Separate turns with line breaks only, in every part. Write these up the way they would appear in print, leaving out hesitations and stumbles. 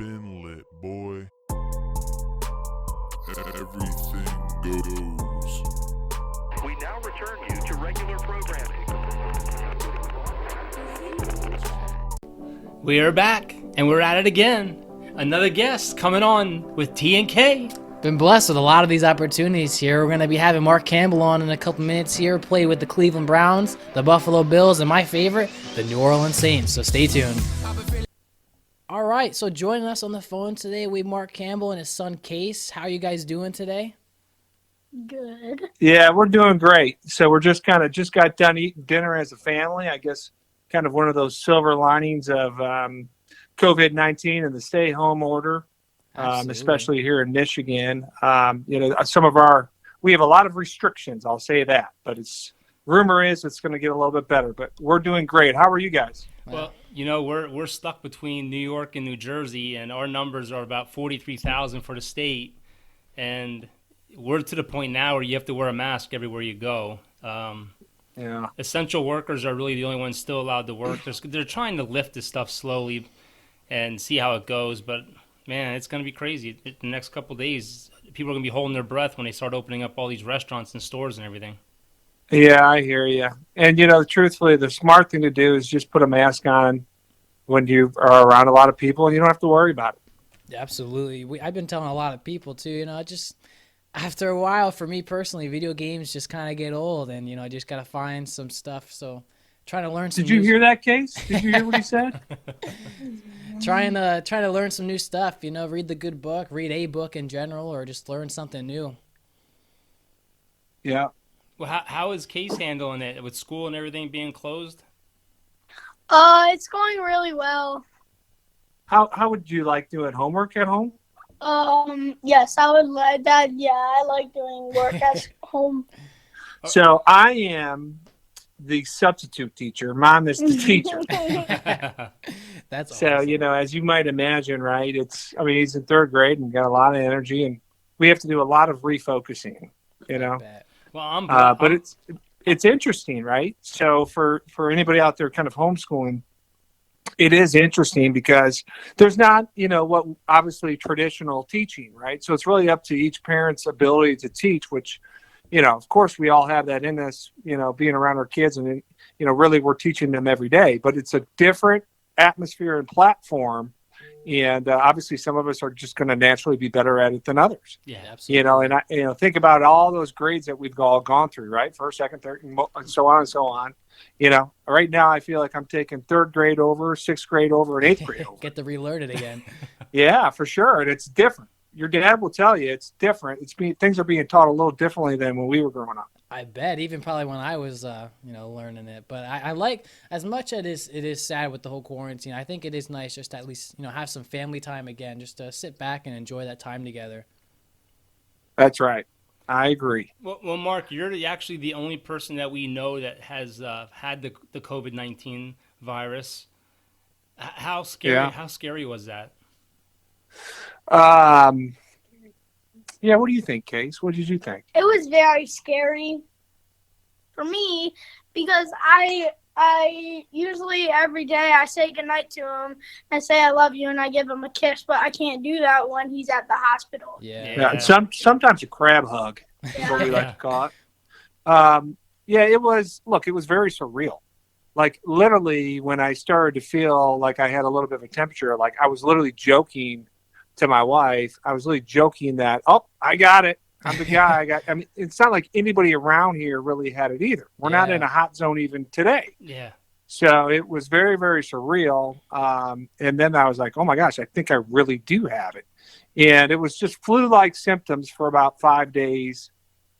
been lit, boy. Everything goes.
We now return you to regular programming.
We are back, and we're at it again. Another guest coming on with T and K.
Been blessed with a lot of these opportunities here. We're going to be having Mark Campbell on in a couple minutes here, play with the Cleveland Browns, the Buffalo Bills, and my favorite, the New Orleans Saints. So stay tuned. All right, so joining us on the phone today, we have Mark Campbell and his son Case. How are you guys doing today?
Good.
Yeah, we're doing great. So we're just got done eating dinner as a family. I guess kind of one of those silver linings of COVID-19 and the stay-home order, especially here in Michigan. We have a lot of restrictions, I'll say that, but rumor is it's going to get a little bit better. But we're doing great. How are you guys?
Well, we're stuck between New York and New Jersey, and our numbers are about 43,000 for the state, and we're to the point now where you have to wear a mask everywhere you go.
Yeah.
Essential workers are really the only ones still allowed to work. They're trying to lift this stuff slowly and see how it goes, but man, it's going to be crazy. The next couple of days, people are going to be holding their breath when they start opening up all these restaurants and stores and everything.
Yeah, I hear you. And, truthfully, the smart thing to do is just put a mask on when you are around a lot of people, and you don't have to worry about it.
Absolutely. I've been telling a lot of people, too, just after a while, for me personally, video games just kind of get old, and, I just got to find some stuff. So trying to learn some
Did you hear that, Case? Did you hear what he said?
trying to learn some new stuff, read the good book, read a book in general, or just learn something new.
Yeah.
Well, how is Case handling it with school and everything being closed?
It's going really well.
How would you like doing homework at home?
Yes, I would like that. Yeah, I like doing work at home.
So I am the substitute teacher. Mom is the teacher.
That's
so,
awesome.
as you might imagine, right? He's in third grade and got a lot of energy, and we have to do a lot of refocusing,
Well,
but it's interesting, right? So for anybody out there kind of homeschooling, it is interesting because there's not, what obviously traditional teaching, right? So it's really up to each parent's ability to teach, which, of course we all have that in us, being around our kids, and, really we're teaching them every day, but it's a different atmosphere and platform. And obviously some of us are just going to naturally be better at it than others.
Yeah, absolutely.
And I think about all those grades that we've all gone through, right? First, second, third, and so on and so on. Right now I feel like I'm taking third grade over, sixth grade over, and eighth grade over.
Get to relearn it again.
Yeah, for sure. And it's different. Your dad will tell you it's different. Things are being taught a little differently than when we were growing up.
I bet, even probably when I was, learning it. But I like, as much as it is sad with the whole quarantine, I think it is nice just to at least, have some family time again, just to sit back and enjoy that time together.
That's right. I agree.
Well, Mark, you're actually the only person that we know that has had the COVID-19 virus. How scary?
Yeah.
How scary was that?
Yeah, what do you think, Case? What did you think?
It was very scary for me because I usually every day I say goodnight to him and say I love you and I give him a kiss, but I can't do that when he's at the hospital.
Yeah. Sometimes a crab hug is what we like to call it. It was very surreal. Like literally when I started to feel like I had a little bit of a temperature, like I was literally joking to my wife. I was really joking that, I got it. I'm the guy. It's not like anybody around here really had it either. We're not in a hot zone even today.
Yeah.
So it was very, very surreal. And then I was like, oh my gosh, I think I really do have it. And it was just flu-like symptoms for about 5 days.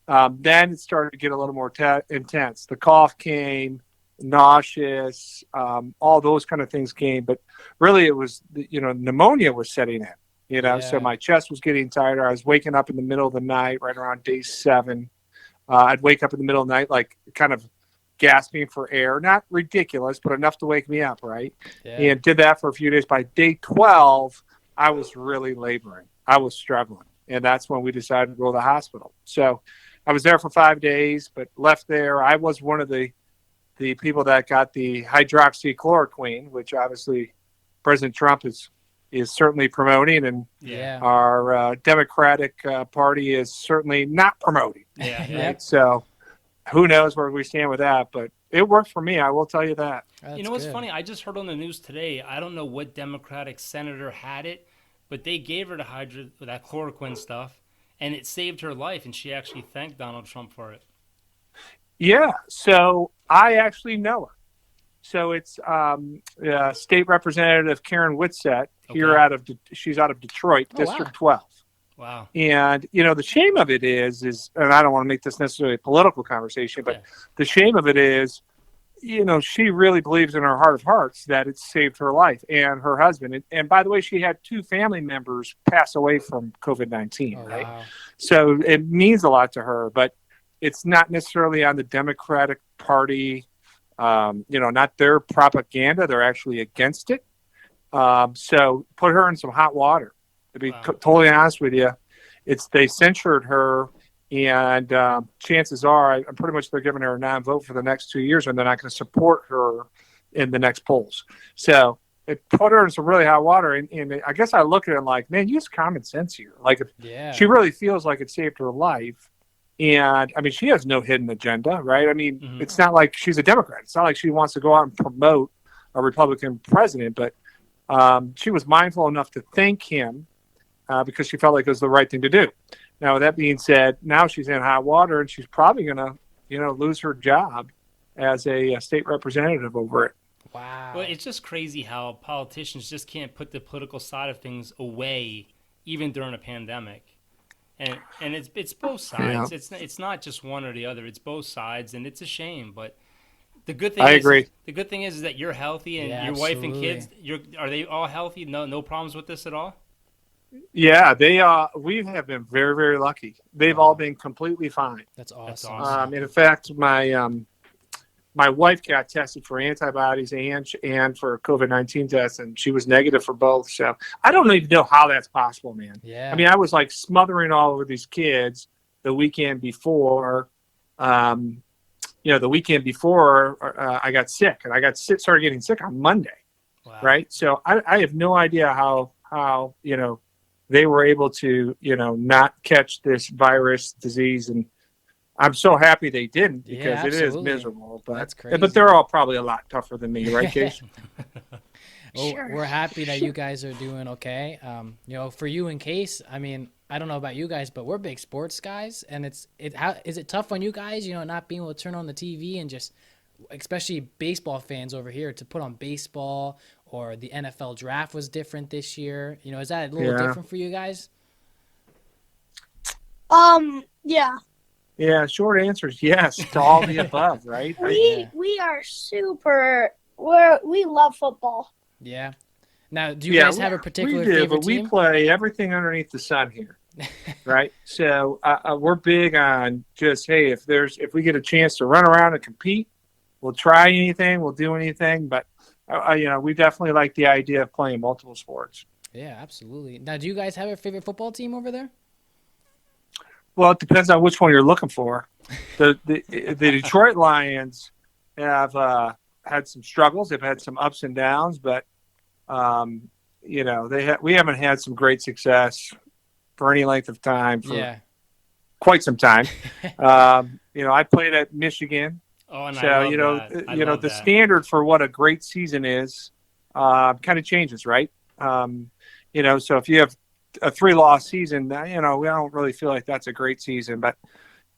Then it started to get a little more intense. The cough came, nauseous, all those kind of things came. But really it was, pneumonia was setting in. So my chest was getting tighter. I was waking up in the middle of the night, right around day 7. I'd wake up in the middle of the night, like kind of gasping for air. Not ridiculous, but enough to wake me up, right? Yeah. And did that for a few days. By day 12, I was really laboring. I was struggling. And that's when we decided to go to the hospital. So I was there for 5 days, but left there. I was one of the people that got the hydroxychloroquine, which obviously President Trump has is certainly promoting, and
Yeah.
our Democratic Party is certainly not promoting.
Yeah.
Yep.
So who knows where we stand with that, but it worked for me. I will tell you that.
That's
You know what's
good.
funny? I just heard on the news today. I don't know what Democratic senator had it, but they gave her that chloroquine stuff, and it saved her life, and she actually thanked Donald Trump for it.
Yeah. So I actually know her. So it's State Representative Karen Whitsett here
Okay.
she's out of Detroit,
Oh,
District
wow.
12.
Wow.
And, the shame of it is, and I don't want to make this necessarily a political conversation, but the shame of it is, she really believes in her heart of hearts that it saved her life and her husband. And by the way, she had 2 family members pass away from COVID-19,
Oh,
right?
wow.
So it means a lot to her, but it's not necessarily on the Democratic Party, not their propaganda. They're actually against it. So put her in some hot water. To be totally honest with you, they censured her, and chances are, I'm pretty much they're giving her a non-vote for the next 2 years, and they're not going to support her in the next polls. So it put her in some really hot water, and I guess I look at it like, man, use common sense here. Like, if she really feels like it saved her life, and I mean, she has no hidden agenda, right? I mean, It's not like she's a Democrat. It's not like she wants to go out and promote a Republican president, but she was mindful enough to thank him because she felt like it was the right thing to do. Now, with that being said, now she's in hot water, and she's probably going to, lose her job as a state representative over it.
Wow.
Well, it's just crazy how politicians just can't put the political side of things away, even during a pandemic. And it's both sides.
Yeah.
It's not just one or the other. It's both sides, and it's a shame. But the good thing
I agree.
The good thing is that you're healthy, and
Yeah,
your wife and
absolutely.
kids. Are they all healthy? No problems with this at all.
Yeah, we have been very, very lucky. They've all been completely fine.
That's
That's
awesome.
awesome.
In fact, my wife got tested for antibodies and for COVID-19 tests, and she was negative for both. So I don't even know how that's possible, man.
Yeah.
I mean, I was like smothering all over these kids the weekend before. The weekend before I got sick, and started getting sick on Monday.
Wow.
Right. So I have no idea how they were able to not catch this virus disease, and I'm so happy they didn't, because it is
absolutely.
miserable. But
That's crazy.
But they're all probably a lot tougher than me, right, Case?
Well,
Sure.
we're happy that you guys are doing okay. For you and Case, I mean, I don't know about you guys, but we're big sports guys, and is it tough on you guys, not being able to turn on the TV and just, especially baseball fans over here, to put on baseball, or the NFL draft was different this year. Is that a little different for you guys?
Yeah.
Yeah, short answer is yes to all the above, right?
We are we love football.
Yeah. Now, do you guys have a particular favorite
but
team?
we play everything underneath the sun here, right? So we're big on just, hey, if we get a chance to run around and compete, we'll try anything, we'll do anything. But we definitely like the idea of playing multiple sports.
Yeah, absolutely. Now, do you guys have a favorite football team over there?
Well, it depends on which one you're looking for. The Detroit Lions have had some struggles. They've had some ups and downs, but we haven't had some great success for any length of time for quite some time. I played at Michigan.
Oh, and
So
I love that.
the standard for what a great season is kind of changes, right? So if you have a 3-loss season, we don't really feel like that's a great season, but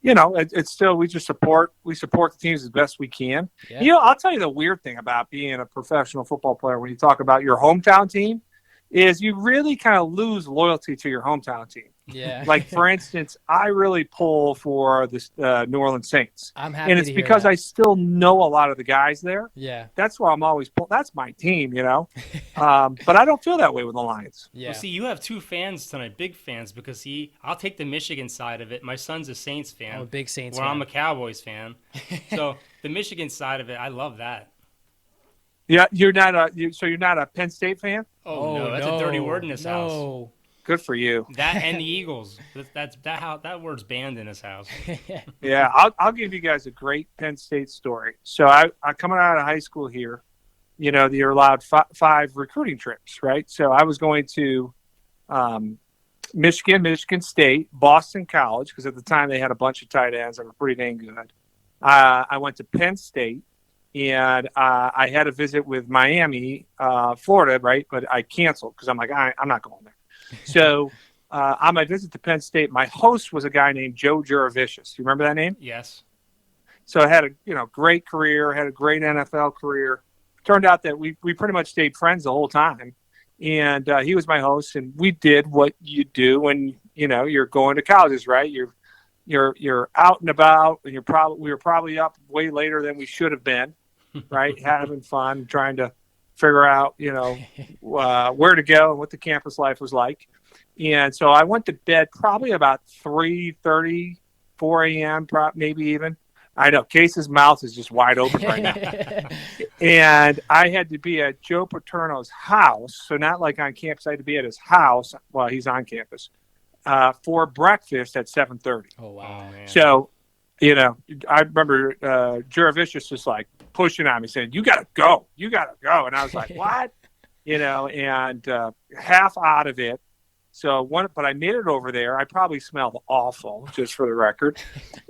it's still, we support the teams as best we can.
Yeah.
I'll tell you the weird thing about being a professional football player when you talk about your hometown team is you really kind of lose loyalty to your hometown team.
Yeah.
Like, for instance, I really pull for the New Orleans Saints.
I'm happy
and it's
to hear
because
that.
I still know a lot of the guys there.
Yeah.
That's why I'm always that's my team, But I don't feel that way with the Lions.
Yeah.
Well, see, you have 2 fans tonight, big fans, because I'll take the Michigan side of it. My son's a Saints fan.
I'm a big Saints
where
fan.
I'm a Cowboys fan. So the Michigan side of it, I love that.
Yeah, you're not a Penn State fan?
Oh no, that's a dirty word in this house.
No.
Good for you.
That and the Eagles. That word's banned in this house.
Yeah, I'll give you guys a great Penn State story. So I coming out of high school here, you're allowed five recruiting trips, right? So I was going to Michigan State, Boston College, because at the time they had a bunch of tight ends that were pretty dang good. I went to Penn State, and I had a visit with Miami, Florida, right? But I canceled because I'm like, I'm not going there. So on my visit to Penn State, my host was a guy named Joe Juravicius. You remember that name?
Yes.
So I had a great career, had a great NFL career. Turned out that we pretty much stayed friends the whole time. And he was my host, and we did what you do when you're going to colleges, right? You're out and about, and we were probably up way later than we should have been, right? Having fun, trying to figure out where to go and what the campus life was like. And so I went to bed probably about 3:30, 4 a.m., maybe even. I know Case's mouth is just wide open right now. And I had to be at Joe Paterno's house. So not like on campus, I had to be at his house while he's on campus for breakfast at 7:30.
Oh, wow.
Man.
So, I remember Juravicius just like pushing on me saying, you got to go. And I was like, what? And half out of it. So but I made it over there. I probably smelled awful, just for the record.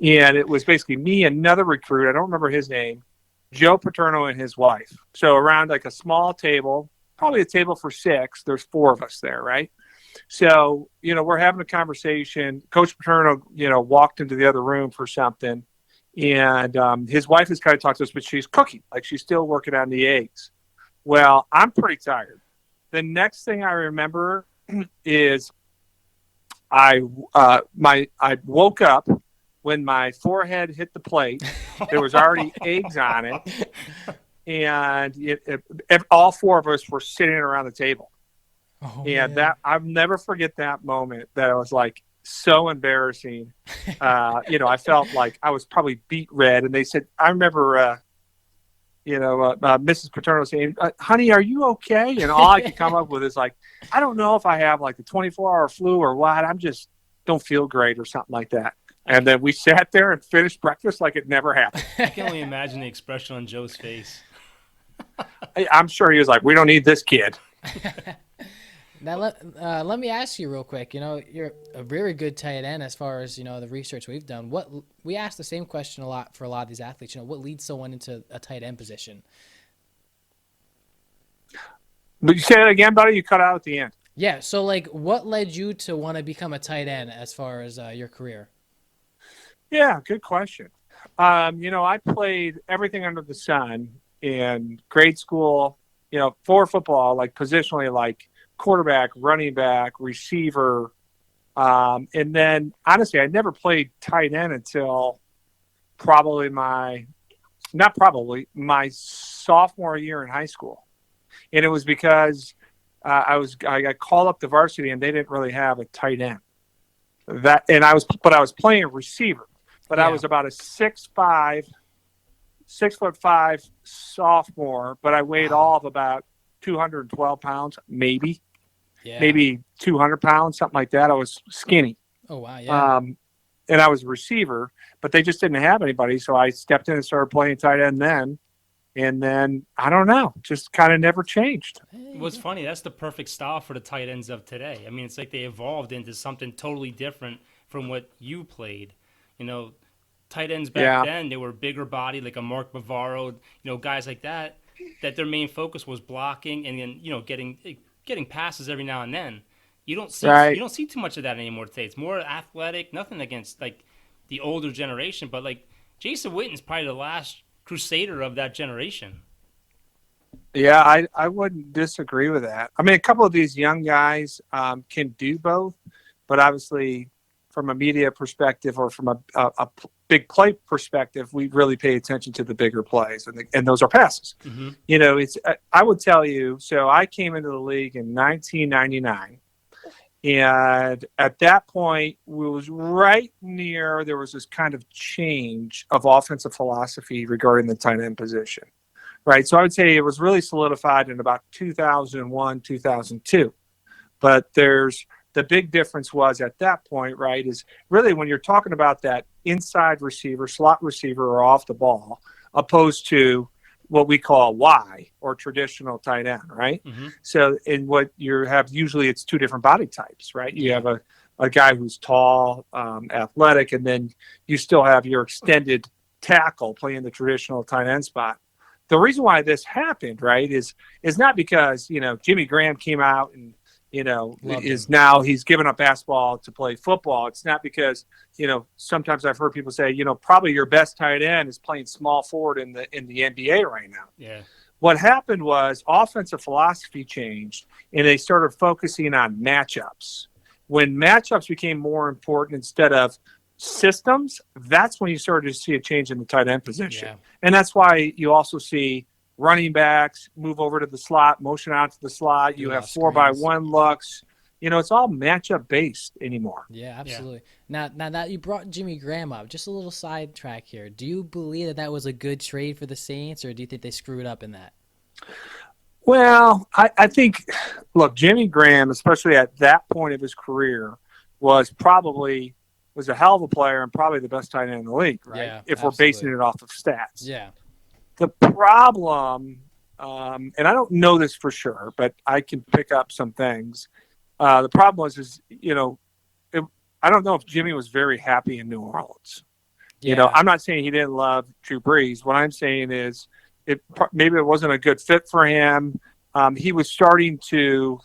And it was basically me, another recruit. I don't remember his name, Joe Paterno and his wife. So around like a small table, probably a table for 6. There's 4 of us there, right? So, we're having a conversation. Coach Paterno, walked into the other room for something. And his wife is kind of talking to us, but she's cooking. Like she's still working on the eggs. Well, I'm pretty tired. The next thing I remember is I woke up when my forehead hit the plate. There was already eggs on it, and all 4 of us were sitting around the table.
Oh,
and
man.
I'll never forget that moment. That it was like so embarrassing. I felt like I was probably beet red, and they said, I remember. Mrs. Paterno saying, honey, are you okay? And all I could come up with is like, I don't know if I have like the 24-hour flu or what. I'm just don't feel great or something like that. And then we sat there and finished breakfast like it never happened.
I can only imagine the expression on Joe's face.
I'm sure he was like, we don't need this kid.
Now let me ask you real quick. You're a very good tight end as far as the research we've done. What we ask the same question a lot for a lot of these athletes. What leads someone into a tight end position?
But you say that again, buddy. You cut out at the end.
Yeah. So like, what led you to want to become a tight end as far as your career?
Yeah, good question. I played everything under the sun in grade school. For football, like positionally, like quarterback, running back, receiver. And then, honestly, I never played tight end until probably my sophomore year in high school. And it was because I got called up to varsity, and they didn't really have a tight end. I was playing receiver, but
Yeah.
I was about a 6'5", 6'5" sophomore, but I weighed all of about 212 pounds, maybe 200 pounds, something like that. I was skinny.
Oh, wow. Yeah.
And I was a receiver, but they just didn't have anybody. So I stepped in and started playing tight end then. And then, I don't know, just kind of never changed.
What's funny, that's the perfect style for the tight ends of today. I mean, it's like they evolved into something totally different from what you played. Tight ends back then, they were bigger body, like a Mark Bavaro, guys like that their main focus was blocking and then, getting passes every now and then. You don't see too much of that anymore today. It's more athletic, nothing against like the older generation, but like Jason Witten's probably the last crusader of that generation.
Yeah, I wouldn't disagree with that. I mean, a couple of these young guys can do both, but obviously from a media perspective or from a big play perspective, we really pay attention to the bigger plays, and those are passes. Mm-hmm. I would tell you, so I came into the league in 1999, and at that point, it was right near, there was this kind of change of offensive philosophy regarding the tight end position, right? So I would say it was really solidified in about 2001, 2002, but the big difference was at that point, right, is really when you're talking about that inside receiver, slot receiver, or off the ball, opposed to what we call a Y, or traditional tight end, right?
Mm-hmm.
So in what you have, usually it's two different body types, right? You have a guy who's tall, athletic, and then you still have your extended tackle playing the traditional tight end spot. The reason why this happened, right, is not because, Jimmy Graham came out and, now he's given up basketball to play football. It's not because, sometimes I've heard people say, probably your best tight end is playing small forward in the NBA right now.
Yeah.
What happened was offensive philosophy changed, and they started focusing on matchups. When matchups became more important instead of systems, that's when you started to see a change in the tight end position.
Yeah.
And that's why you also see running backs move over to the slot, motion out to the slot. You have 4x1 looks. It's all matchup based anymore.
Yeah, absolutely. Yeah. Now that you brought Jimmy Graham up, just a little sidetrack here. Do you believe that was a good trade for the Saints, or do you think they screwed up in that?
Well, I think, look, Jimmy Graham, especially at that point of his career, was a hell of a player and probably the best tight end in the league, right?
Yeah,
if we're basing it off of stats.
Yeah.
The problem, and I don't know this for sure, but I can pick up some things. The problem was, I don't know if Jimmy was very happy in New Orleans.
Yeah.
I'm not saying he didn't love Drew Brees. What I'm saying is maybe it wasn't a good fit for him. He was starting to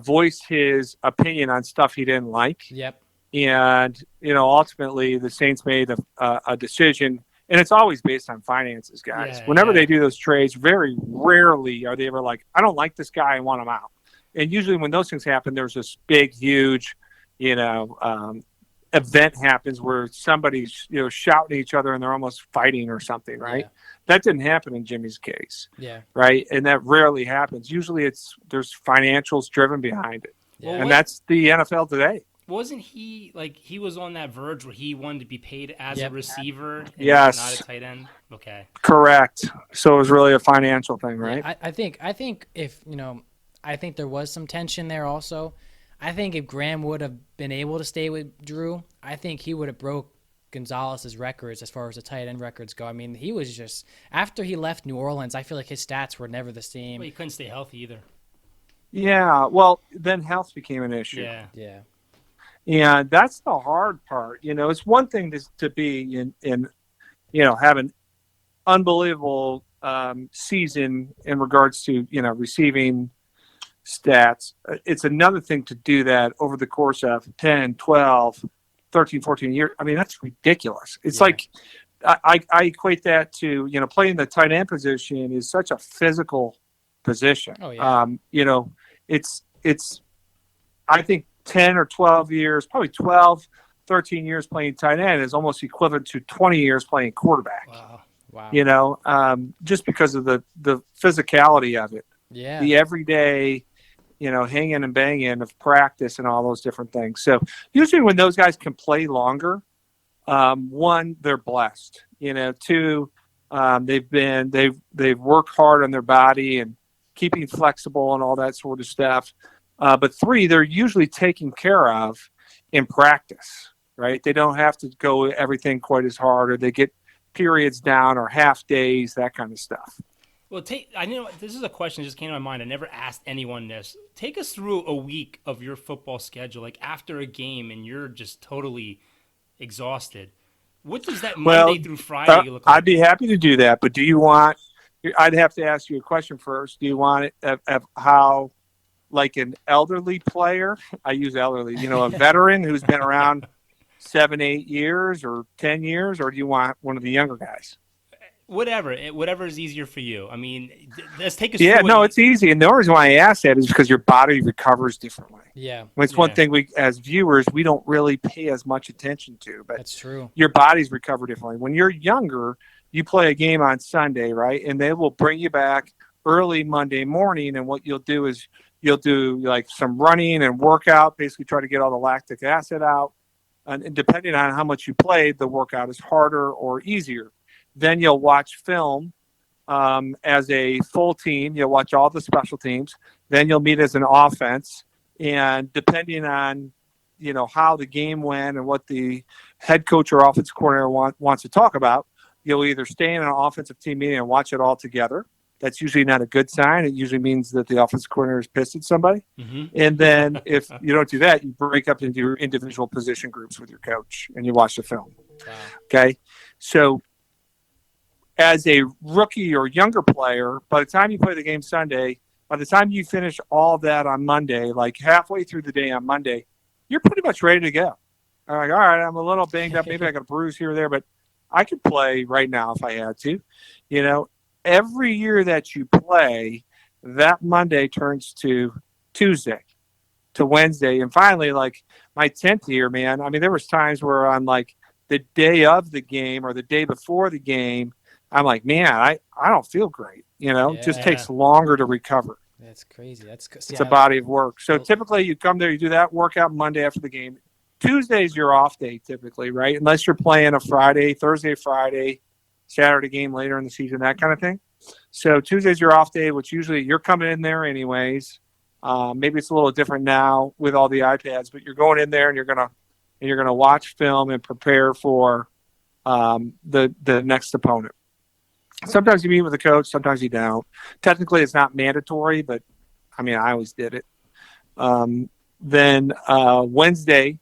voice his opinion on stuff he didn't like.
Yep.
And, ultimately the Saints made a decision, and it's always based on finances, guys.
Yeah,
Whenever they do those trades, very rarely are they ever like, I don't like this guy, I want him out. And usually when those things happen, there's this big, huge, event happens where somebody's, shouting at each other and they're almost fighting or something, right?
Yeah.
That didn't happen in Jimmy's case.
Yeah.
Right? And that rarely happens. Usually there's financials driven behind it.
Well,
and that's the NFL today.
Wasn't he he was on that verge where he wanted to be paid as a receiver and
Yes.
not a tight end? Okay.
Correct. So it was really a financial thing, right?
Yeah, I think if, I think there was some tension there also. I think if Graham would have been able to stay with Drew, I think he would have broke Gonzalez's records as far as the tight end records go. I mean, he was just, after he left New Orleans, I feel like his stats were never the same.
Well, he couldn't stay healthy either.
Yeah. Well, then health became an issue.
Yeah.
Yeah.
And that's the hard part. It's one thing to be in have an unbelievable season in regards to, receiving stats. It's another thing to do that over the course of 10, 12, 13, 14 years. I mean, that's ridiculous. It's like I equate that to, playing the tight end position is such a physical position.
Oh, yeah.
It's I think 10 or 12 years, probably 12, 13 years playing tight end is almost equivalent to 20 years playing quarterback.
Wow.
Just because of the physicality of it.
Yeah.
The everyday, hanging and banging of practice and all those different things. So usually when those guys can play longer, one, they're blessed. Two, they've worked hard on their body and keeping flexible and all that sort of stuff. But three, they're usually taken care of in practice, right? They don't have to go everything quite as hard, or they get periods down or half days, that kind of stuff.
Well, I know this is a question that just came to my mind. I never asked anyone this. Take us through a week of your football schedule, like after a game, and you're just totally exhausted. What does that Monday through Friday look like?
I'd be happy to do that, but do you want? I'd have to ask you a question first. Do you want it of how, like an elderly player? I use elderly. A veteran who's been around 7, 8 years or 10 years, or do you want one of the younger guys?
Whatever is easier for you. I mean, let's take us
Yeah,
through.
no, it's easy. And the only reason why I ask that is because your body recovers differently.
Yeah.
It's one thing we, as viewers, we don't really pay as much attention to. But
that's true.
Your bodies recover differently. When you're younger, you play a game on Sunday, right? And they will bring you back early Monday morning. And what you'll do is you'll do like some running and workout, basically try to get all the lactic acid out. And depending on how much you played, the workout is harder or easier. Then you'll watch film as a full team. You'll watch all the special teams. Then you'll meet as an offense. And depending on, how the game went and what the head coach or offensive coordinator wants to talk about, you'll either stay in an offensive team meeting and watch it all together. That's usually not a good sign. It usually means that the offensive coordinator is pissed at somebody.
Mm-hmm.
And then if you don't do that, you break up into your individual position groups with your coach and you watch the film.
Wow.
Okay. So as a rookie or younger player, by the time you play the game Sunday, by the time you finish all that on Monday, like halfway through the day on Monday, you're pretty much ready to go. I'm like, all right, I'm a little banged up. Maybe I got a bruise here or there, but I could play right now if I had to. You know, every year that you play, that Monday turns to Tuesday, to Wednesday. And finally, like my 10th year, man, I mean, there was times where on like the day of the game or the day before the game, I'm like, man, I don't feel great. You know, it just
Yeah.
takes longer to recover.
That's crazy.
It's a body of work. So typically you come there, you do that workout Monday after the game. Tuesday's your off day typically, right? Unless you're playing a Friday, Thursday, Friday, Saturday game later in the season, that kind of thing. So Tuesday's your off day, which usually you're coming in there anyways. Maybe it's a little different now with all the iPads, but you're going in there and you're gonna watch film and prepare for the next opponent. Sometimes you meet with the coach, sometimes you don't. Technically, it's not mandatory, but I mean, I always did it. Then Wednesday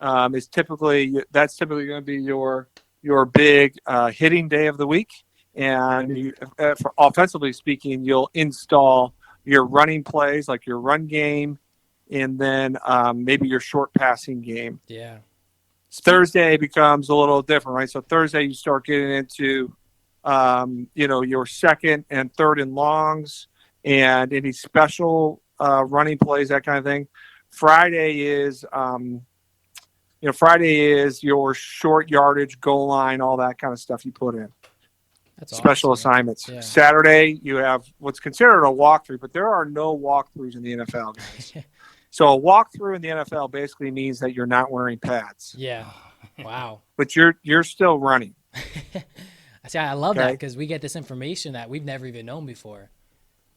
is typically going to be your big hitting day of the week, and for offensively speaking, you'll install your running plays, like your run game, and then maybe your short passing game.
Yeah.
Thursday becomes a little different, right? So Thursday you start getting into your second and third and longs and any special running plays, that kind of thing. Friday is your short yardage, goal line, all that kind of stuff you put in.
That's
Special
awesome.
assignments.
Yeah.
Saturday, you have what's considered a walkthrough, but there are no walkthroughs in the NFL, guys. So a walkthrough in the NFL basically means that you're not wearing pads,
Yeah. Wow.
but you're still running.
See, I love that
Okay.
because we get this information that we've never even known before.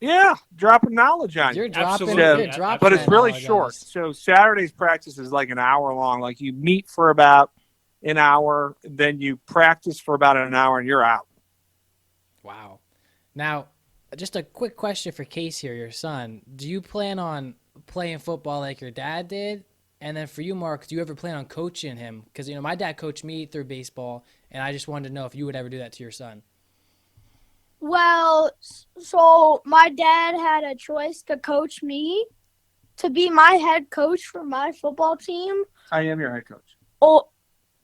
Yeah, dropping knowledge on you.
You're dropping,
Absolutely.
you're dropping
But it's
that
really
knowledge on
short.
us.
So Saturday's practice is like an hour long. Like you meet for about an hour, then you practice for about an hour, and you're out.
Wow. Now, just a quick question for Case here, your son. Do you plan on playing football like your dad did? And then for you, Mark, do you ever plan on coaching him? Because, my dad coached me through baseball, and I just wanted to know if you would ever do that to your son.
Well, so my dad had a choice to coach me, to be my head coach for my football team.
I am your head coach.
Oh,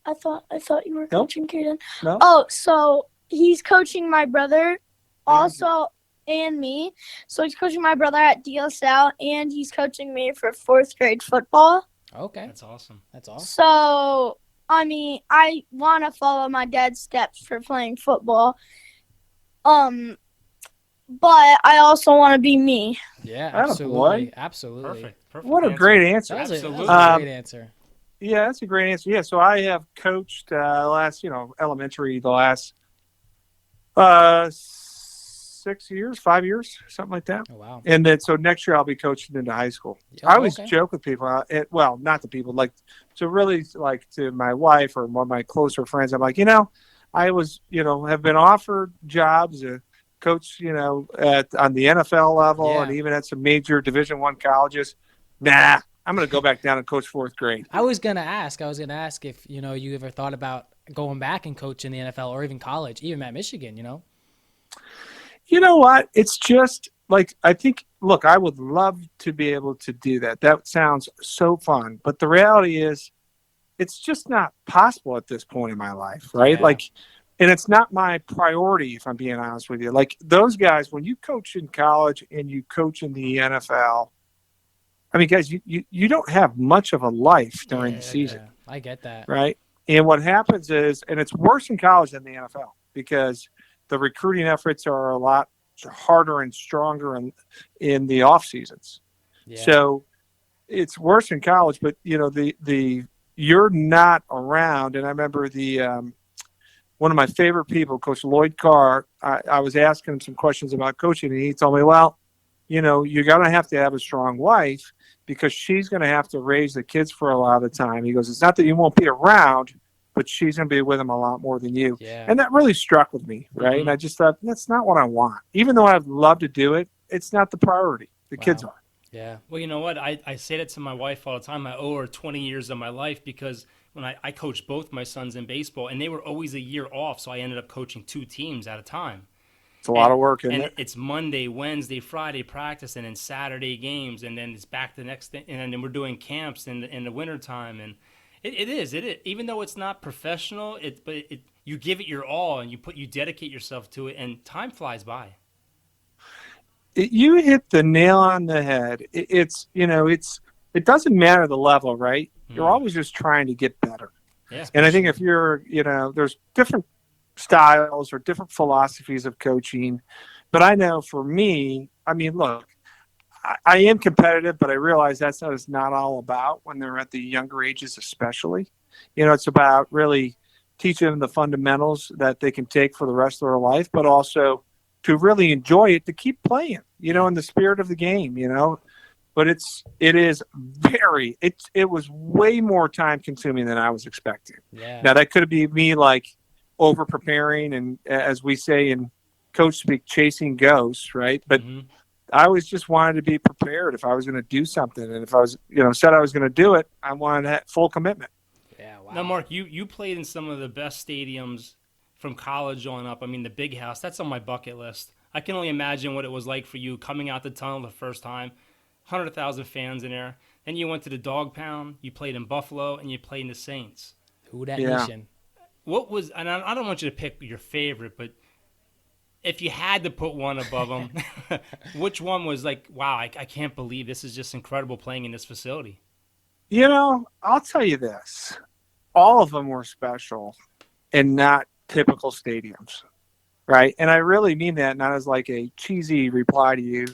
I thought you were coaching Kaden.
No.
Oh, so he's coaching my brother also and me. So he's coaching my brother at DSL, and he's coaching me for 4th grade football.
Okay.
That's awesome.
That's awesome.
So, I mean, I want to follow my dad's steps for playing football. But I also want to be me.
Yeah,
Atta
absolutely.
boy.
Absolutely.
Perfect.
What a
answer.
great answer.
That was
Absolutely.
a great answer.
Yeah, that's a great answer. Yeah, so I have coached elementary the last 6 years, 5 years, something like that.
Oh, wow.
And then so next year I'll be coaching into high school.
Oh,
I always
okay.
joke with people. Not the people, like to really like to my wife or one of my closer friends. I'm like, I was, have been offered jobs to coach, on the NFL level
Yeah.
and even at some major Division I colleges. Nah, I'm going to go back down and coach 4th grade.
I was gonna ask if you ever thought about going back and coaching the NFL or even college, even at Michigan.
You know what? It's just like I would love to be able to do that. That sounds so fun. But the reality is it's just not possible at this point in my life, right?
Yeah.
And it's not my priority, if I'm being honest with you. Like those guys, when you coach in college and you coach in the NFL, I mean, guys, you don't have much of a life during the season,
Yeah, I get that.
right? And what happens is, and it's worse in college than the NFL because the recruiting efforts are a lot harder and stronger in the off seasons.
Yeah.
So it's worse in college, but you're not around. And I remember one of my favorite people, Coach Lloyd Carr, I was asking him some questions about coaching, and he told me, well, you're going to have a strong wife because she's going to have to raise the kids for a lot of the time. He goes, it's not that you won't be around, but she's going to be with him a lot more than you.
Yeah.
And that really struck with me, right? And I just thought, that's not what I want. Even though I'd love to do it, it's not the priority. The kids are.
Yeah.
Well, you know what? I say that to my wife all the time. I owe her 20 years of my life because when I coached both my sons in baseball, and they were always a year off, so I ended up coaching 2 teams at a time.
It's a lot of work, isn't
and
it?
It's Monday, Wednesday, Friday practice, and then Saturday games, and then it's back the next day, and then we're doing camps in the wintertime. And it is. Even though it's not professional, you give it your all, and you dedicate yourself to it, and time flies by.
You hit the nail on the head. It doesn't matter the level, right? You're always just trying to get better.
Yeah.
And I think if you're, there's different styles or different philosophies of coaching. But I know for me, I mean, look, I am competitive, but I realize that's what it's not all about when they're at the younger ages, especially. It's about really teaching them the fundamentals that they can take for the rest of their life, but also to really enjoy it, to keep playing, in the spirit of the game, But it was way more time consuming than I was expecting.
Yeah.
Now that could be me like over preparing and, as we say in coach speak, chasing ghosts, right? But I always just wanted to be prepared if I was going to do something, and if I was, said I was going to do it, I wanted to have full commitment.
Yeah. Wow.
Now, Mark, you played in some of the best stadiums from college on up. I mean, the Big House, that's on my bucket list. I can only imagine what it was like for you coming out the tunnel the first time. 100,000 fans in there. Then you went to the Dog Pound. You played in Buffalo, and you played in the Saints.
Who that nation?
What was? And I don't want you to pick your favorite, but if you had to put one above them, which one was like, wow, I can't believe this is just incredible playing in this facility?
I'll tell you this: all of them were special, and not typical stadiums. Right. And I really mean that not as like a cheesy reply to you.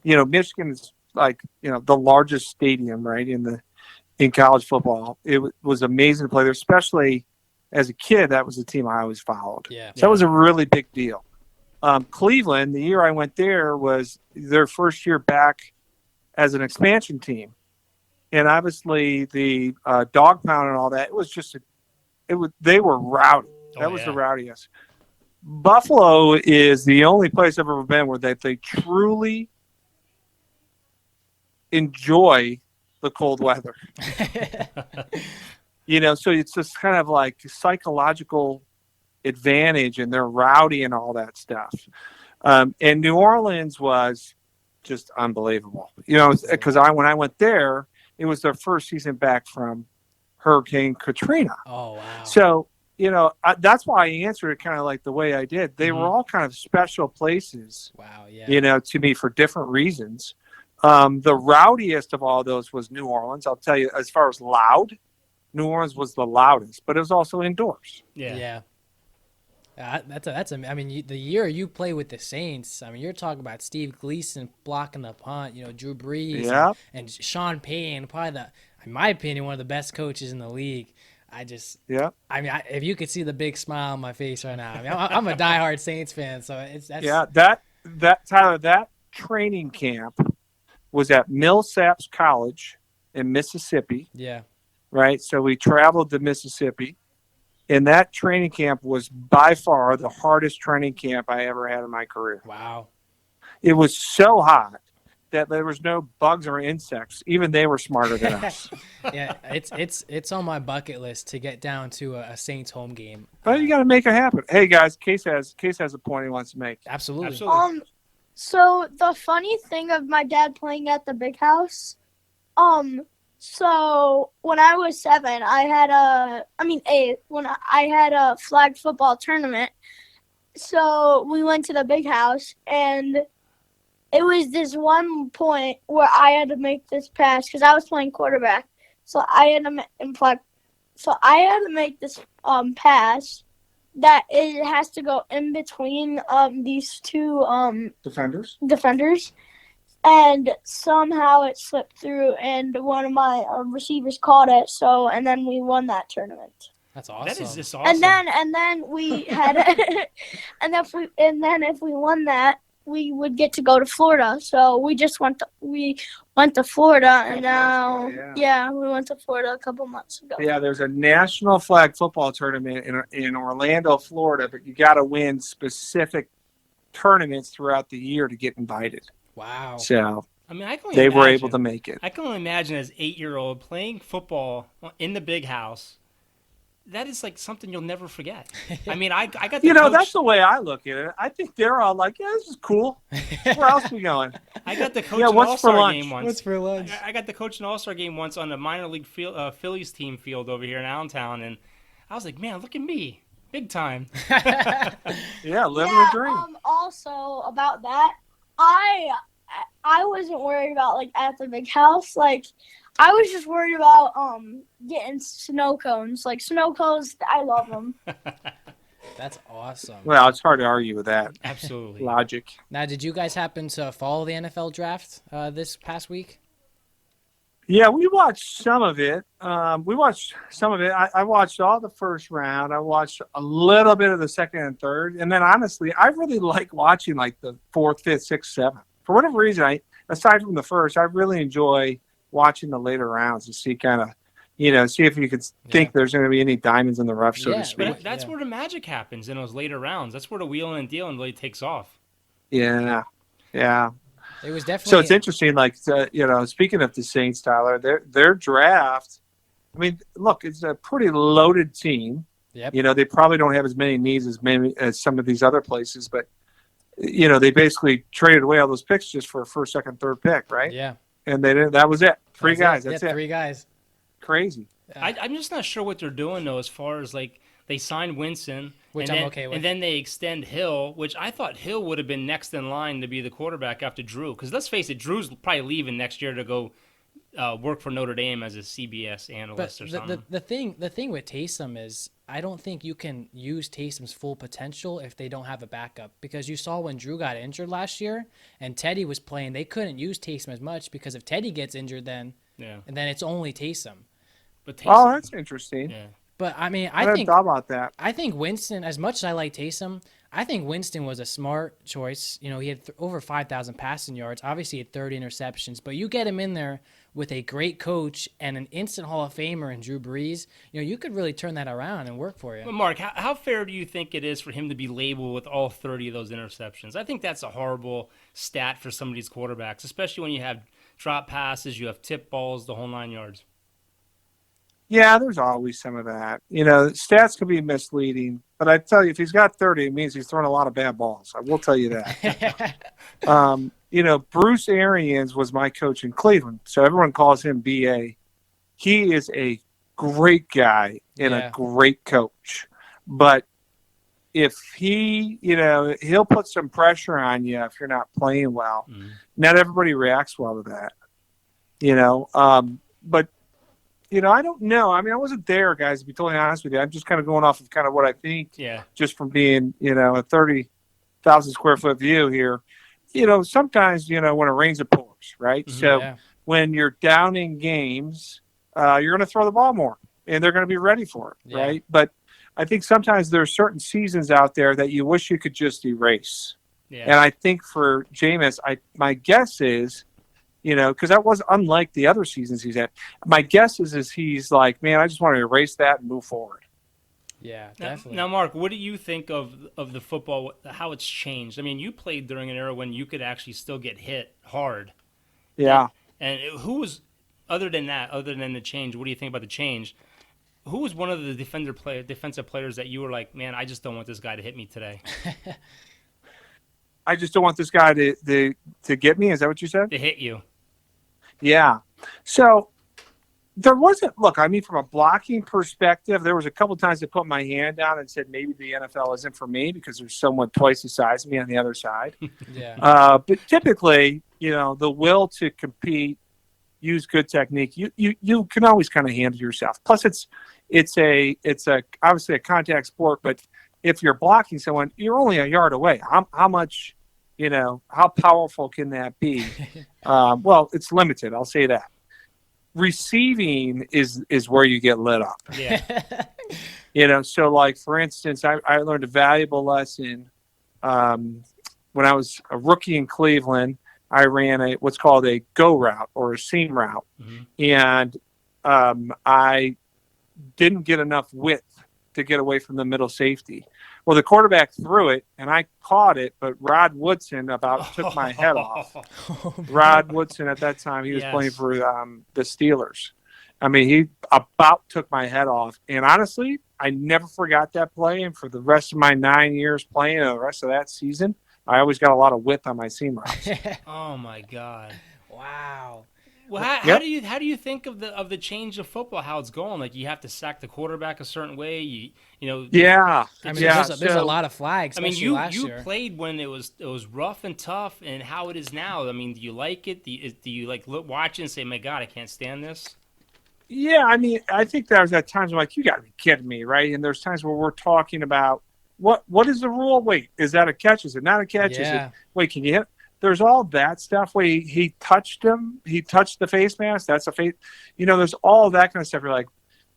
Michigan's like, the largest stadium, right, in college football. It was amazing to play there, especially as a kid. That was the team I always followed.
Yeah.
So that was a really big deal. Cleveland, the year I went there, was their first year back as an expansion team. And obviously the Dog Pound and all that, they were rowdy. That was the rowdiest. Buffalo is the only place I've ever been where they truly enjoy the cold weather. So it's just kind of like psychological advantage, and they're rowdy and all that stuff. And New Orleans was just unbelievable, because when I went there, it was their first season back from Hurricane Katrina.
Oh, wow.
So, that's why I answered it kind of like the way I did. They were all kind of special places,
wow, yeah.
To me for different reasons. The rowdiest of all those was New Orleans. I'll tell you, as far as loud, New Orleans was the loudest, but it was also indoors.
Yeah. I mean, the year you play with the Saints, I mean, you're talking about Steve Gleason blocking the punt, Drew Brees and Sean Payton, probably in my opinion, one of the best coaches in the league. I mean, if you could see the big smile on my face right now, I mean, I'm a diehard Saints fan, so
that training camp was at Millsaps College in Mississippi.
Yeah.
Right. So we traveled to Mississippi, and that training camp was by far the hardest training camp I ever had in my career.
Wow.
It was so hot that there was no bugs or insects. Even they were smarter than us.
Yeah, it's on my bucket list to get down to a Saints home game.
But you got to make it happen. Hey guys, Case has a point he wants to make.
Absolutely.
So the funny thing of my dad playing at the Big House, so when I was 7, I had 8, when I had a flag football tournament. So we went to the Big House, and it was this one point where I had to make this pass because I was playing quarterback. So I had to make this pass that it has to go in between these two defenders, and somehow it slipped through, and one of my receivers caught it. And then we won that tournament.
That's awesome.
That is just awesome.
And then we had, and then if we won that, we would get to go to Florida. So we went to Florida, and now we went to Florida a couple months ago.
Yeah, there's a national flag football tournament in Orlando, Florida, but you got to win specific tournaments throughout the year to get invited.
Wow.
So
I mean, I can only
they
imagine,
were able to make it.
I can only imagine as 8-year-old playing football in the big house. That is like something you'll never forget. I mean, I got the coach,
That's the way I look at it. I think they're all like, yeah, this is cool. Where else are we going?
I got the coach
Yeah,
an
what's for
all-star
lunch?
game once.
What's for lunch?
I got the coach an all-star game once on the minor league Phillies team field over here in Allentown, and I was like, man, look at me, big time.
Yeah, living the dream.
Also about that, I wasn't worried about like at the big house. Like I was just worried about getting snow cones. Like snow cones, I love them.
That's awesome.
Well, it's hard to argue with that
Absolutely.
logic.
Now, did you guys happen to follow the NFL draft this past week?
Yeah, we watched some of it. I watched all the first round. I watched a little bit of the second and third. And then, honestly, I really like watching, like, the fourth, fifth, sixth, seventh. For whatever reason, aside from the first, I really enjoy watching the later rounds to see kind of, see if you could think there's going to be any diamonds in the rough, so to speak.
But that's where the magic happens in those later rounds. That's where the wheeling and dealing really takes off.
Yeah.
It was definitely.
So it's interesting, like, speaking of the Saints, Tyler, their draft, I mean, look, it's a pretty loaded team.
Yep.
They probably don't have as many needs as some of these other places, but, they basically traded away all those picks just for a first, second, third pick, right?
Yeah.
And that was it. Three guys. That's it.
3 guys.
Crazy.
I'm just not sure what they're doing, though, as far as, like, they signed Winston.
Which
and
I'm
then,
okay with.
And then they extend Hill, which I thought Hill would have been next in line to be the quarterback after Drew. Because let's face it, Drew's probably leaving next year to go work for Notre Dame as a CBS analyst or something.
The thing with Taysom is I don't think you can use Taysom's full potential if they don't have a backup. Because you saw when Drew got injured last year and Teddy was playing, they couldn't use Taysom as much because if Teddy gets injured then and then it's only Taysom.
But Taysom,
that's interesting.
Yeah.
But I mean,
I hadn't thought about that.
I think Winston, as much as I like Taysom, I think Winston was a smart choice. He had over 5,000 passing yards. Obviously, he had 30 interceptions. But you get him in there with a great coach and an instant Hall of Famer in Drew Brees, you could really turn that around and work for you.
But Mark, how fair do you think it is for him to be labeled with all 30 of those interceptions? I think that's a horrible stat for some of these quarterbacks, especially when you have drop passes, you have tip balls, the whole 9 yards.
Yeah, there's always some of that. Stats can be misleading, but I tell you, if he's got 30, it means he's throwing a lot of bad balls. I will tell you that. Bruce Arians was my coach in Cleveland, so everyone calls him BA. He is a great guy and a great coach. But if he'll put some pressure on you if you're not playing well. Not everybody reacts well to that. But I don't know. I mean, I wasn't there, guys, to be totally honest with you. I'm just kind of going off of kind of what I think just from being, a 30,000 square foot view here. Sometimes, when it rains, it pours, right? So when you're down in games, you're going to throw the ball more, and they're going to be ready for it, right? But I think sometimes there are certain seasons out there that you wish you could just erase. Yeah. And I think for Jameis, my guess is, because that was unlike the other seasons he's had. My guess is he's like, man, I just want to erase that and move forward.
Yeah, definitely.
Now, Mark, what do you think of the football, how it's changed? I mean, you played during an era when you could actually still get hit hard.
Yeah.
And who was, other than the change, what do you think about the change? Who was one of the defensive players that you were like, man, I just don't want this guy to hit me today?
I just don't want this guy to get me? Is that what you said?
To hit you.
Yeah. So there wasn't, look, I mean, from a blocking perspective, there was a couple times I put my hand down and said maybe the NFL isn't for me because there's someone twice the size of me on the other side. But typically, the will to compete, use good technique, you can always kind of handle yourself. Plus, it's obviously a contact sport, but if you're blocking someone, you're only a yard away. How much, how powerful can that be? Well, it's limited. I'll say that. Receiving is where you get lit up.
Yeah.
So like, for instance, I learned a valuable lesson when I was a rookie in Cleveland, I ran what's called a go route or a seam route, and I didn't get enough width to get away from the middle safety. Well, the quarterback threw it, and I caught it, but Rod Woodson about took my head off. Rod Woodson at that time, he was playing for the Steelers. I mean, he about took my head off. And honestly, I never forgot that play. And for the rest of my 9 years playing, and the rest of that season, I always got a lot of width on my seam routes.
Oh my God!
Wow.
Well, how do you think of the change of football? How it's going? Like you have to sack the quarterback a certain way. You know.
Yeah.
I mean, there's a lot of flags.
I mean,
you
you played when it was rough and tough, and how it is now. I mean, do you like it? Do you like watch it and say, "My God, I can't stand this"?
Yeah, I mean, I think there's at times I'm like, you got to be kidding me, right? And there's times where we're talking about what is the rule? Wait, is that a catch? Is it not a catch?
Yeah.
Is it? Wait, can you hit? There's all that stuff where he touched him. He touched the face mask. That's a face. You know, there's all that kind of stuff. You're like,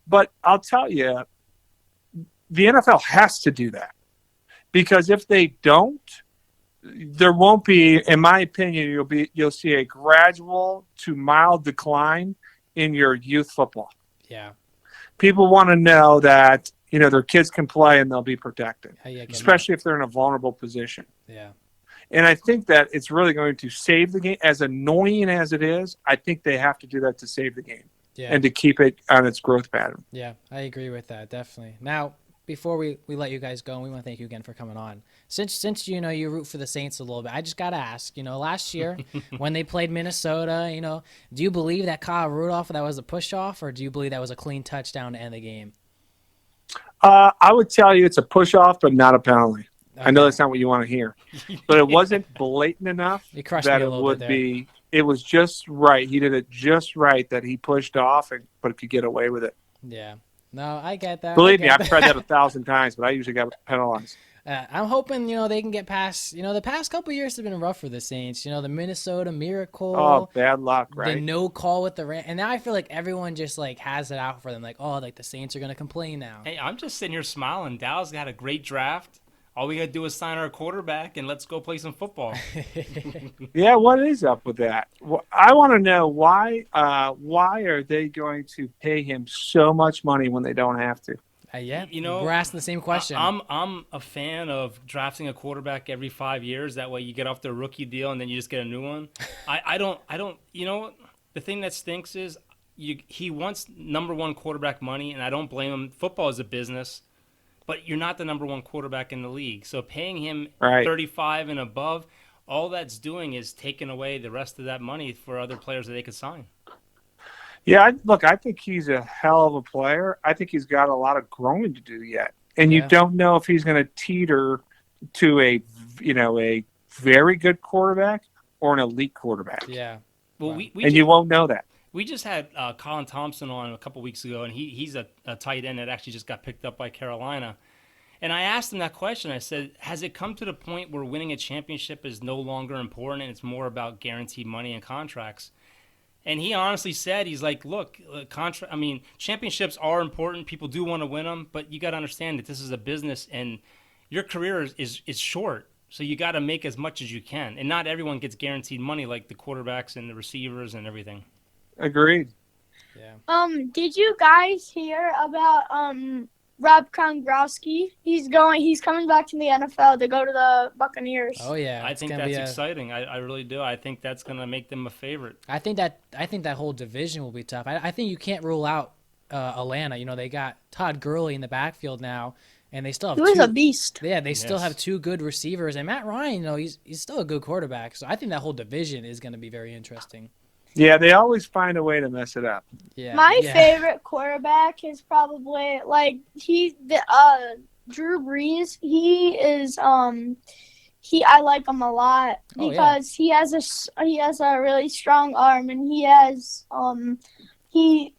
but I'll tell you, the NFL has to do that because if they don't, there won't be, in my opinion, you'll see a gradual to mild decline in your youth football.
Yeah.
People want to know that, you know, their kids can play and they'll be protected, especially if they're in a vulnerable position.
Yeah.
And I think that it's really going to save the game. As annoying as it is, I think they have to do that to save the game and to keep it on its growth pattern.
Yeah, I agree with that, definitely. Now, before we let you guys go, we want to thank you again for coming on. Since you know you root for the Saints a little bit, I just got to ask, you know, last year when they played Minnesota, you know, do you believe that Kyle Rudolph, that was a push-off, or do you believe that was a clean touchdown to end the game?
I would tell you it's a push-off, but not a penalty.
Okay.
I know that's not what you want to hear, but it wasn't blatant enough that it would be. It was just right. He did it just right that he pushed off, but could get away with it.
Yeah. No, I get that.
Believe me, I've tried that 1,000 times, but I usually got penalized.
I'm hoping, you know, they can get past, you know, the past couple of years have been rough for the Saints. You know, the Minnesota Miracle.
Oh, bad luck, right?
The no call with the Rams. And now I feel like everyone just, like, has it out for them. Like, oh, like, the Saints are going to complain now.
Hey, I'm just sitting here smiling. Dallas got a great draft. All we got to do is sign our quarterback and let's go play some football.
Yeah, what is up with that? I want to know why are they going to pay him so much money when they don't have to?
Yeah,
you know,
we're asking the same question.
I'm a fan of drafting a quarterback every 5 years. That way you get off the rookie deal and then you just get a new one. I don't. You know, the thing that stinks is he wants number one quarterback money, and I don't blame him. Football is a business. But you're not the number one quarterback in the league. So paying him 35 and above, all that's doing is taking away the rest of that money for other players that they could sign.
Yeah, look, I think he's a hell of a player. I think he's got a lot of growing to do yet. And you don't know if he's going to teeter to a very good quarterback or an elite quarterback.
Yeah.
Well,
you won't know that.
We just had Colin Thompson on a couple weeks ago, and he's a tight end that actually just got picked up by Carolina. And I asked him that question. I said, has it come to the point where winning a championship is no longer important and it's more about guaranteed money and contracts? And he honestly said, he's like, look, championships are important. People do want to win them, but you got to understand that this is a business and your career is short. So you got to make as much as you can. And not everyone gets guaranteed money like the quarterbacks and the receivers and everything.
Agreed.
Yeah.
Did you guys hear about Rob Gronkowski? He's coming back to the NFL to go to the Buccaneers.
Oh yeah.
I think that's exciting. I really do. I think that's going to make them a favorite.
I think that whole division will be tough. I think you can't rule out Atlanta. You know, they got Todd Gurley in the backfield now, and they still have
he was a beast.
Yeah, they still have two good receivers, and Matt Ryan, you know, he's still a good quarterback. So I think that whole division is going to be very interesting.
Yeah, they always find a way to mess it up.
Yeah.
My favorite quarterback is probably Drew Brees. He is I like him a lot because he has a really strong arm, and he has he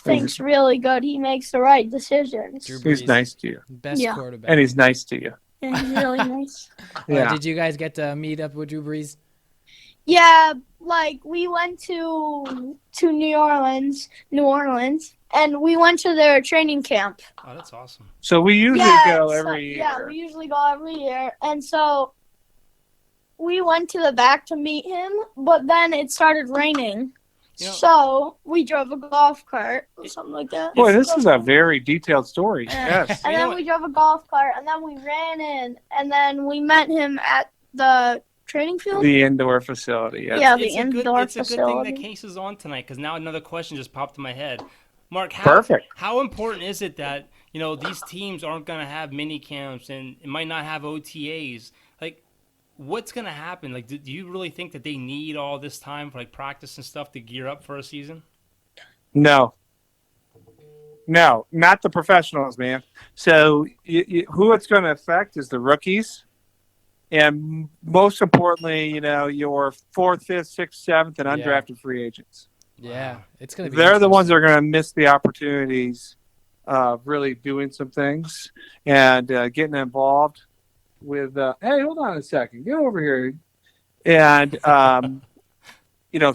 thinks really good. He makes the right decisions.
He's nice to you.
Best quarterback.
And he's nice to you.
And he's really nice.
Yeah.
Did you guys get to meet up with Drew Brees?
Yeah, we went to New Orleans, and we went to their training camp.
Oh, that's awesome.
So we usually go every year.
Yeah, we usually go every year. And so we went to the back to meet him, but then it started raining.
You know-
So we drove a golf cart or something like that.
Boy, this is a very detailed story.
Yeah.
Yes.
And
You know
then
what?
we drove a golf cart, and then we ran in, and then we met him at the training field.
The indoor facility. Yes.
Yeah, the
It's a good
indoor
thing
facility.
that Case is on tonight because now another question just popped in my head. Mark,
Perfect.
how important is it that these teams aren't going to have mini camps and it might not have OTAs? Like, what's going to happen? Like, do you really think that they need all this time for like practice and stuff to gear up for a season?
No, not the professionals, man. So who it's going to affect is the rookies, and most importantly, your 4th, 5th, 6th, 7th, and undrafted free agents.
Yeah, it's gonna be.
They're the ones that
interesting.
are going to miss the opportunities of really doing some things and getting involved with. Hey, hold on a second. Get over here, and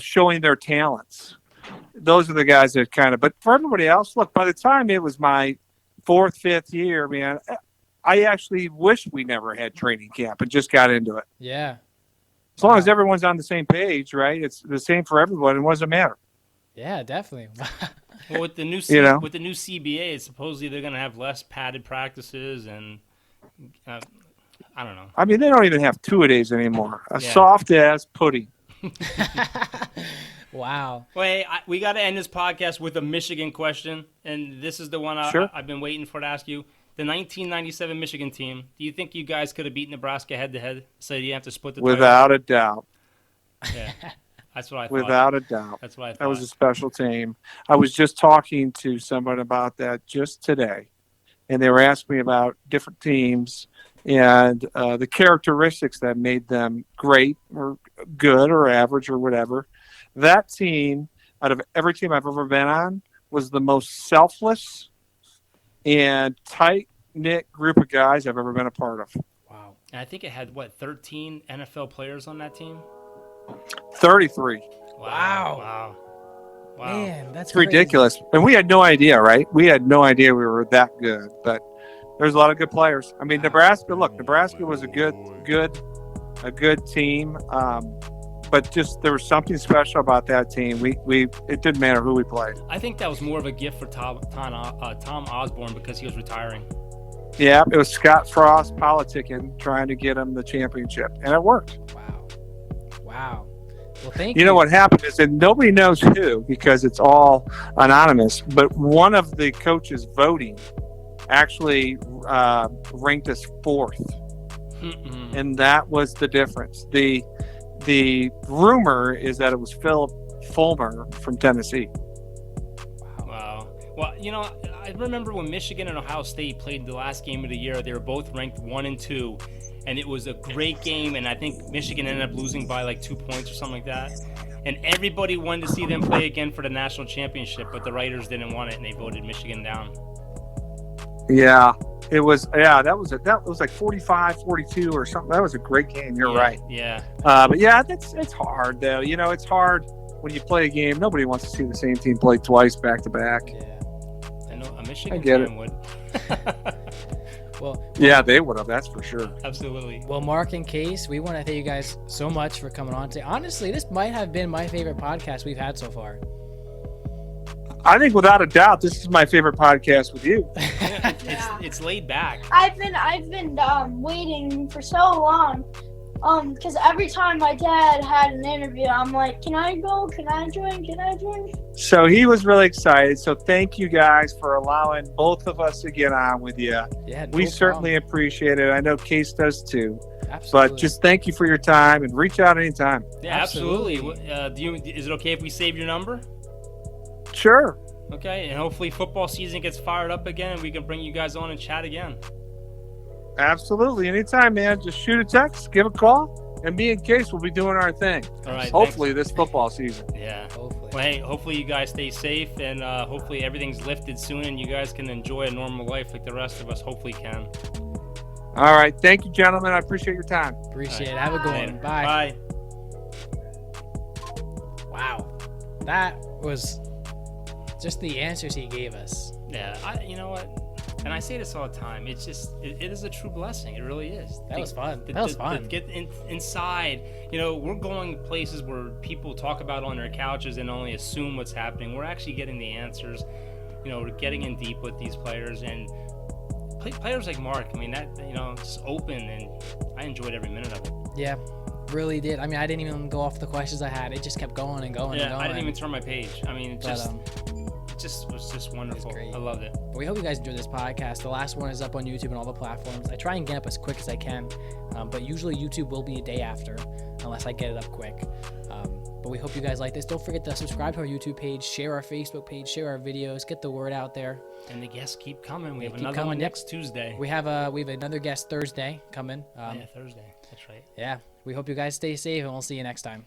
showing their talents. Those are the guys that kind of. But for everybody else, look. By the time it was my 4th, 5th year, man, I actually wish we never had training camp and just got into it.
Yeah.
As long as everyone's on the same page, right? It's the same for everyone. It doesn't matter.
Yeah, definitely.
Well, with the new with the new CBA, it's supposedly they're going to have less padded practices and I don't know.
I mean, they don't even have 2-a-days anymore. A
Yeah.
soft ass pudding.
Wow.
Well, hey, we got to end this podcast with a Michigan question, and this is the one
Sure.
I've been waiting for to ask you. The 1997 Michigan team, do you think you guys could have beat Nebraska head-to-head so you have to split the title?
Without a doubt.
Yeah, that's what I thought.
Without a doubt.
That's what I thought.
That was a special team. I was just talking to someone about that just today, and they were asking me about different teams and the characteristics that made them great or good or average or whatever. That team, out of every team I've ever been on, was the most selfless and tight-knit group of guys I've ever been a part of.
Wow. And I think it had, 13 NFL players on that team?
33.
Wow.
Man, that's
It's ridiculous. And we had no idea, right? We had no idea we were that good. But there's a lot of good players. I mean, Nebraska was a good team. But just there was something special about that team. It didn't matter who we played.
I think that was more of a gift for Tom Osborne because he was retiring.
Yeah, it was Scott Frost politicking, trying to get him the championship, and it worked.
Wow. Well, thank you.
You know what happened is that nobody knows who because it's all anonymous, but one of the coaches voting actually ranked us 4th, and that was the difference. The rumor is that it was Philip Fulmer from Tennessee.
Wow. Well, I remember when Michigan and Ohio State played the last game of the year. They were both ranked 1 and 2, and it was a great game. And I think Michigan ended up losing by 2 points or something like that. And everybody wanted to see them play again for the national championship, but the writers didn't want it, and they voted Michigan down.
Yeah, it was. Yeah, that was like 45-42 or something. That was a great game. You're right.
Yeah.
But yeah, it's hard though. It's hard when you play a game. Nobody wants to see the same team play twice back to back.
Yeah.
I know a Michigan
get
fan
it.
would.
Well,
Yeah, they would have. That's for sure.
Absolutely.
well, Mark and Case, we want to thank you guys so much for coming on today. Honestly, this might have been my favorite podcast we've had so far.
I think without a doubt, this is my favorite podcast with you.
It's laid back.
I've been waiting for so long, because every time my dad had an interview, I'm like, can I go? Can I join? Can I join?
So he was really excited. So thank you guys for allowing both of us to get on with you.
Yeah,
We
no
certainly appreciate it. I know Case does too.
problem. Absolutely.
But just thank you for your time and reach out anytime.
Yeah, absolutely.
Absolutely.
Is it okay if we save your number?
Sure.
Okay, and hopefully football season gets fired up again, and we can bring you guys on and chat again.
Absolutely. Anytime, man. Just shoot a text, give a call, and me and Case will be doing our thing.
All right.
Hopefully this football season.
Thanks. Yeah.
Hopefully.
Well, hey, hopefully you guys stay safe, and hopefully everything's lifted soon, and you guys can enjoy a normal life like the rest of us hopefully can.
All right. Thank you, gentlemen. I appreciate your time.
Appreciate it. Have a good
Later.
one. Bye.
Bye.
Wow. That was just the answers he gave us.
Yeah. You know what? And I say this all the time. It's just, it is a true blessing. It really is.
That was fun. That was fun.
To get inside, you know, we're going places where people talk about on their couches and only assume what's happening. We're actually getting the answers. You know, we're getting in deep with these players, and players like Mark. I mean, that, you know, it's open, and I enjoyed every minute of it.
Yeah, really did. I mean, I didn't even go off the questions I had. It just kept going and going and going.
I didn't even turn my page. I mean, it was just wonderful.
great.
I loved it.
But we hope you guys enjoyed this podcast. The last one is up on YouTube and all the platforms. I try and get up as quick as I can, but usually YouTube will be a day after, unless I get it up quick. But we hope you guys like this. Don't forget to subscribe to our YouTube page, share our Facebook page, share our videos, get the word out there.
And the guests keep coming. We have
keep
another
coming.
one
Yep.
next Tuesday.
We have another guest Thursday coming.
Yeah, Thursday. That's right.
Yeah, we hope you guys stay safe, and we'll see you next time.